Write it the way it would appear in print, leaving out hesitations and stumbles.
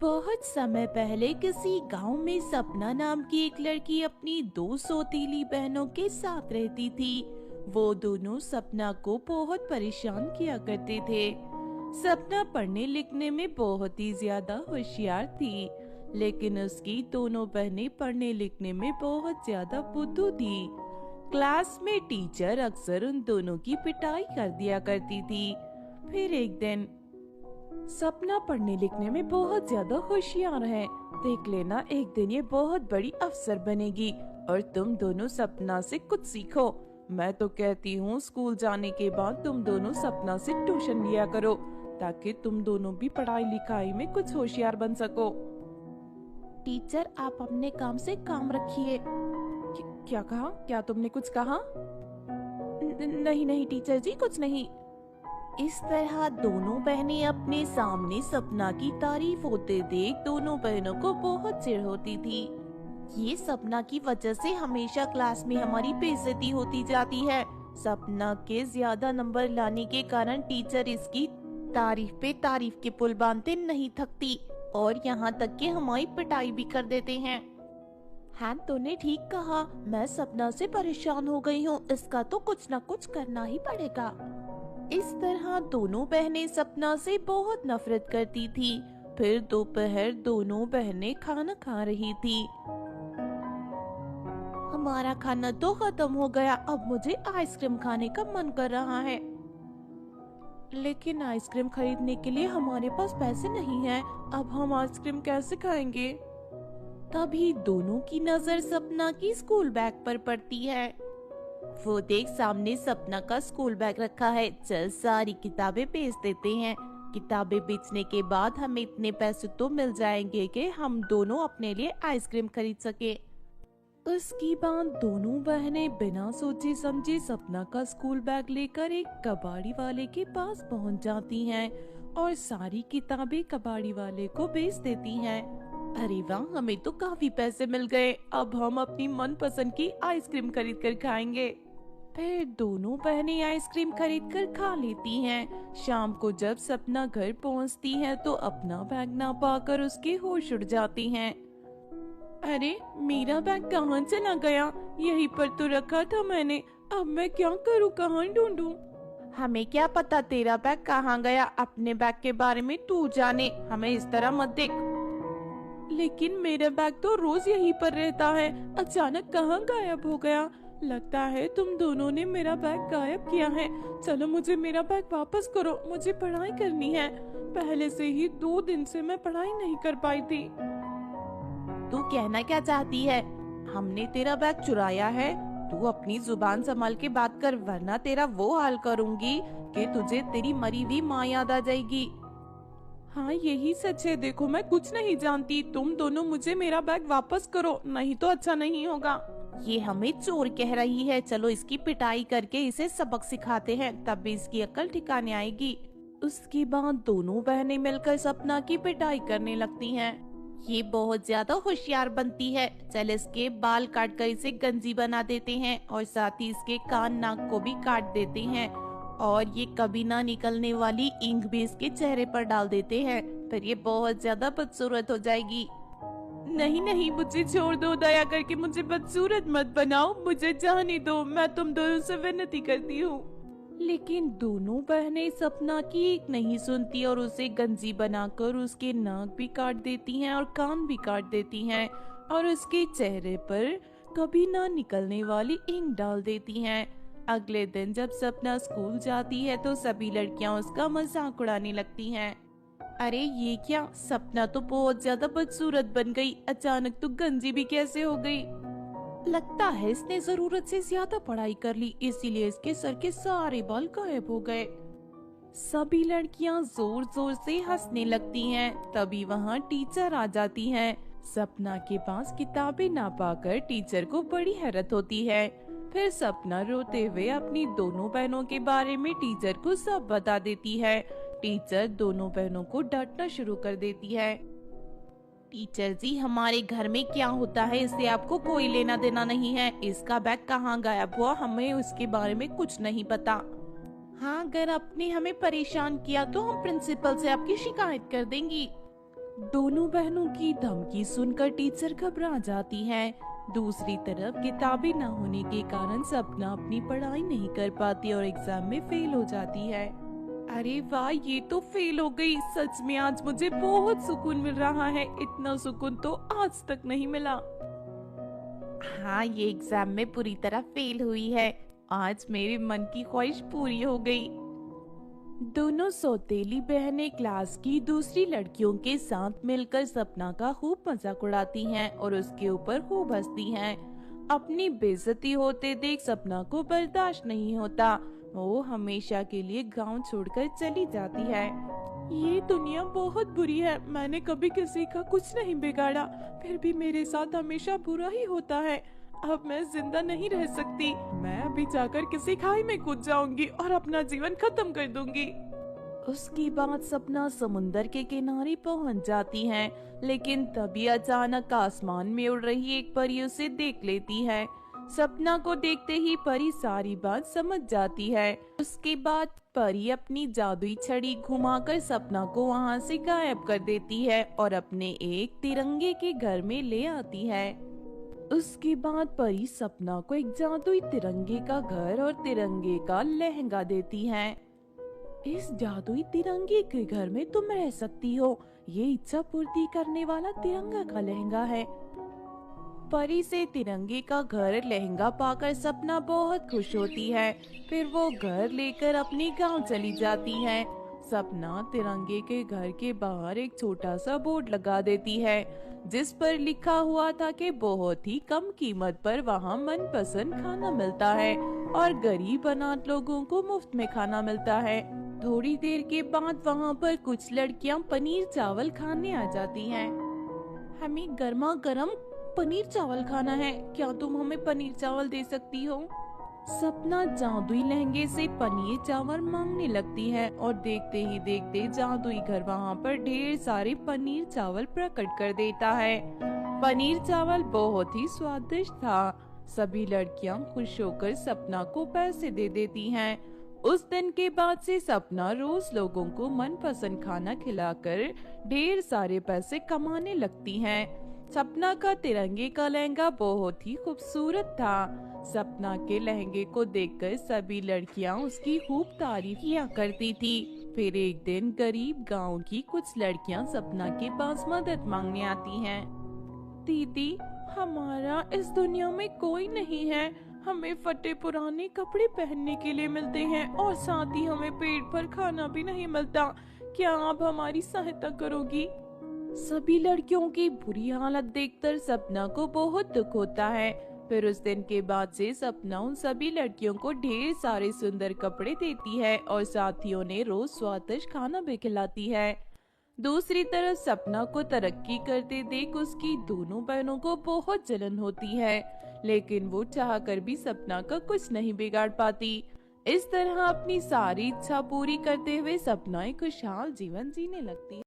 बहुत समय पहले किसी गांव में सपना नाम की एक लड़की अपनी दो सौतीली बहनों के साथ रहती थी। वो दोनों सपना को बहुत परेशान किया करते थे। सपना पढ़ने लिखने में बहुत ही ज्यादा होशियार थी, लेकिन उसकी दोनों बहनें पढ़ने लिखने में बहुत ज्यादा बुद्धू थी। क्लास में टीचर अक्सर उन दोनों की पिटाई कर दिया करती थी। फिर एक दिन, सपना पढ़ने लिखने में बहुत ज्यादा होशियार है, देख लेना एक दिन ये बहुत बड़ी अफसर बनेगी और तुम दोनों सपना से कुछ सीखो। मैं तो कहती हूँ स्कूल जाने के बाद तुम दोनों सपना से ट्यूशन लिया करो, ताकि तुम दोनों भी पढ़ाई लिखाई में कुछ होशियार बन सको। टीचर, आप अपने काम से काम रखिए। क्या कहा? क्या तुमने कुछ कहा? नहीं नहीं टीचर जी, कुछ नहीं। इस तरह दोनों बहनें अपने सामने सपना की तारीफ होते देख दोनों बहनों को बहुत चिढ़ होती थी। ये सपना की वजह से हमेशा क्लास में हमारी बेइज्जती होती जाती है। सपना के ज्यादा नंबर लाने के कारण टीचर इसकी तारीफ पे तारीफ के पुल बांधते नहीं थकती और यहाँ तक कि हमारी पिटाई भी कर देते हैं। हाँ, तूने ठीक कहा, मैं सपना से परेशान हो गई हूँ, इसका तो कुछ न कुछ करना ही पड़ेगा। इस तरह दोनों बहनें सपना से बहुत नफरत करती थी। फिर दोपहर दोनों बहनें खाना खा रही थी। हमारा खाना तो खत्म हो गया, अब मुझे आइसक्रीम खाने का मन कर रहा है। लेकिन आइसक्रीम खरीदने के लिए हमारे पास पैसे नहीं हैं, अब हम आइसक्रीम कैसे खाएंगे? तभी दोनों की नजर सपना की स्कूल बैग पर पड़ती है। वो देख सामने सपना का स्कूल बैग रखा है। चल सारी किताबें बेच देते हैं। किताबें बेचने के बाद हमें इतने पैसे तो मिल जाएंगे कि हम दोनों अपने लिए आइसक्रीम खरीद सके। उसके बाद दोनों बहनें बिना सोचे समझे सपना का स्कूल बैग लेकर एक कबाड़ी वाले के पास पहुंच जाती हैं और सारी किताबें कबाड़ी वाले को बेच देती हैं। अरे वाह, हमें तो काफी पैसे मिल गए, अब हम अपनी मनपसंद की आइसक्रीम खरीद कर खाएंगे। फिर दोनों बहनें आइसक्रीम खरीद कर खा लेती हैं। शाम को जब सपना घर पहुंचती है तो अपना बैग ना पाकर उसके होश उड़ जाती हैं। अरे, मेरा बैग कहाँ चला गया? यहीं पर तो रखा था मैंने, अब मैं क्या करूँ, कहाँ ढूंढूं? हमें क्या पता तेरा बैग कहाँ गया, अपने बैग के बारे में तू जाने, हमें इस तरह मत देख। लेकिन मेरा बैग तो रोज यहीं पर रहता है, अचानक कहाँ गायब हो गया? लगता है तुम दोनों ने मेरा बैग गायब किया है। चलो मुझे मेरा बैग वापस करो, मुझे पढ़ाई करनी है। पहले से ही 2 दिन से मैं पढ़ाई नहीं कर पाई थी। तू कहना क्या चाहती है? हमने तेरा बैग चुराया है? तू अपनी जुबान संभाल के बात कर, वरना तेरा वो हाल करूँगी कि तुझे तेरी मरी हुई माँ याद आ जाएगी। हाँ, यही सच है। देखो, मैं कुछ नहीं जानती, तुम दोनों मुझे मेरा बैग वापस करो, नहीं तो अच्छा नहीं होगा। ये हमें चोर कह रही है, चलो इसकी पिटाई करके इसे सबक सिखाते हैं, तब भी इसकी अक्ल ठिकाने आएगी। उसके बाद दोनों बहनें मिलकर सपना की पिटाई करने लगती हैं। ये बहुत ज्यादा होशियार बनती है, चल इसके बाल काट कर इसे गंजी बना देते हैं और साथ ही इसके कान नाक को भी काट देते हैं और ये कभी ना निकलने वाली इंक भी इसके चेहरे पर डाल देते हैं, फिर ये बहुत ज्यादा बदसूरत हो जाएगी। नहीं नहीं, मुझे छोड़ दो, दया करके मुझे बदसूरत मत बनाओ, मुझे जाने दो, मैं तुम दोनों से विनती करती हूँ। लेकिन दोनों बहनें सपना की एक नहीं सुनती और उसे गंजी बनाकर उसके नाक भी काट देती हैं और कान भी काट देती हैं और उसके चेहरे पर कभी ना निकलने वाली इंक डाल देती हैं। अगले दिन जब सपना स्कूल जाती है तो सभी लड़कियां उसका मजाक उड़ाने लगती हैं। अरे ये क्या, सपना तो बहुत ज्यादा बदसूरत बन गई, अचानक तो गंजी भी कैसे हो गई? लगता है इसने जरूरत से ज्यादा पढ़ाई कर ली, इसीलिए इसके सर के सारे बाल गायब हो गए। सभी लड़कियां जोर जोर से हंसने लगती हैं। तभी वहाँ टीचर आ जाती हैं। सपना के पास किताबें ना पाकर टीचर को बड़ी हैरत होती है। फिर सपना रोते हुए अपनी दोनों बहनों के बारे में टीचर को सब बता देती है। टीचर दोनों बहनों को डांटना शुरू कर देती है। टीचर जी, हमारे घर में क्या होता है इससे आपको कोई लेना देना नहीं है। इसका बैग कहाँ गायब हुआ, हमें उसके बारे में कुछ नहीं पता। हाँ, अगर आपने हमें परेशान किया तो हम प्रिंसिपल से आपकी शिकायत कर देंगी। दोनों बहनों की धमकी सुनकर टीचर घबरा जाती है। दूसरी तरफ किताबें न होने के कारण सपना अपनी पढ़ाई नहीं कर पाती और एग्जाम में फेल हो जाती है। अरे वाह, ये तो फेल हो गई। सच में आज मुझे बहुत सुकून मिल रहा है। इतना सुकून तो आज तक नहीं मिला। हाँ, ये एग्जाम में पूरी तरह फेल हुई है। आज मेरे मन की ख्वाहिश पूरी हो गई। दोनों सौतेली बहनें क्लास की दूसरी लड़कियों के साथ मिलकर सपना का खूब मजाक उड़ाती हैं और उसके ऊपर खूब हंसती हैं। अपनी बेइज्जती होते देख सपना को बर्दाश्त नहीं होता। वो हमेशा के लिए गांव छोड़कर चली जाती है। ये दुनिया बहुत बुरी है। मैंने कभी किसी का कुछ नहीं बिगाड़ा, फिर भी मेरे साथ हमेशा बुरा ही होता है। अब मैं जिंदा नहीं रह सकती। मैं अभी जाकर किसी खाई में कूद जाऊंगी और अपना जीवन खत्म कर दूंगी। उसके बाद सपना समुंदर के किनारे पहुंच जाती है, लेकिन तभी अचानक आसमान में उड़ रही एक परी उसे देख लेती है। सपना को देखते ही परी सारी बात समझ जाती है। उसके बाद परी अपनी जादुई छड़ी घुमाकर सपना को वहां से गायब कर देती है और अपने एक तिरंगे के घर में ले आती है। उसके बाद परी सपना को एक जादुई तिरंगे का घर और तिरंगे का लहंगा देती है। इस जादुई तिरंगे के घर में तुम रह सकती हो। ये इच्छा पूर्ति करने वाला तिरंगा का लहंगा है। परी से तिरंगे का घर लहंगा पाकर सपना बहुत खुश होती है। फिर वो घर लेकर अपने गांव चली जाती है। सपना तिरंगे के घर के बाहर एक छोटा सा बोर्ड लगा देती है, जिस पर लिखा हुआ था कि बहुत ही कम कीमत पर वहाँ मनपसंद खाना मिलता है और गरीब अनाथ लोगों को मुफ्त में खाना मिलता है। थोड़ी देर के बाद वहाँ पर कुछ लड़कियाँ पनीर चावल खाने आ जाती हैं। हमें गर्मा गर्म पनीर चावल खाना है, क्या तुम हमें पनीर चावल दे सकती हो? सपना जादुई लहंगे से पनीर चावल मांगने लगती है और देखते ही देखते जादुई घर वहाँ पर ढेर सारे पनीर चावल प्रकट कर देता है। पनीर चावल बहुत ही स्वादिष्ट था। सभी लड़कियाँ खुश होकर सपना को पैसे दे देती हैं। उस दिन के बाद से सपना रोज लोगों को मनपसंद खाना खिलाकर ढेर सारे पैसे कमाने लगती हैं। सपना का तिरंगे का लहंगा बहुत ही खूबसूरत था। सपना के लहंगे को देखकर सभी लड़कियां उसकी खूब तारीफ किया करती थी। फिर एक दिन गरीब गांव की कुछ लड़कियां सपना के पास मदद मांगने आती हैं। दीदी, हमारा इस दुनिया में कोई नहीं है। हमें फटे पुराने कपड़े पहनने के लिए मिलते हैं और साथ ही हमें पेट भर खाना भी नहीं मिलता। क्या आप हमारी सहायता करोगी? सभी लड़कियों की बुरी हालत देखकर सपना को बहुत दुख होता है। फिर उस दिन के बाद से सपना उन सभी लड़कियों को ढेर सारे सुंदर कपड़े देती है और साथियों ने रोज स्वादिष्ट खाना भी खिलाती है। दूसरी तरफ सपना को तरक्की करते देख उसकी दोनों बहनों को बहुत जलन होती है, लेकिन वो चाहकर भी सपना का कुछ नहीं बिगाड़ पाती। इस तरह अपनी सारी इच्छा पूरी करते हुए सपना एक खुशहाल जीवन जीने लगती है।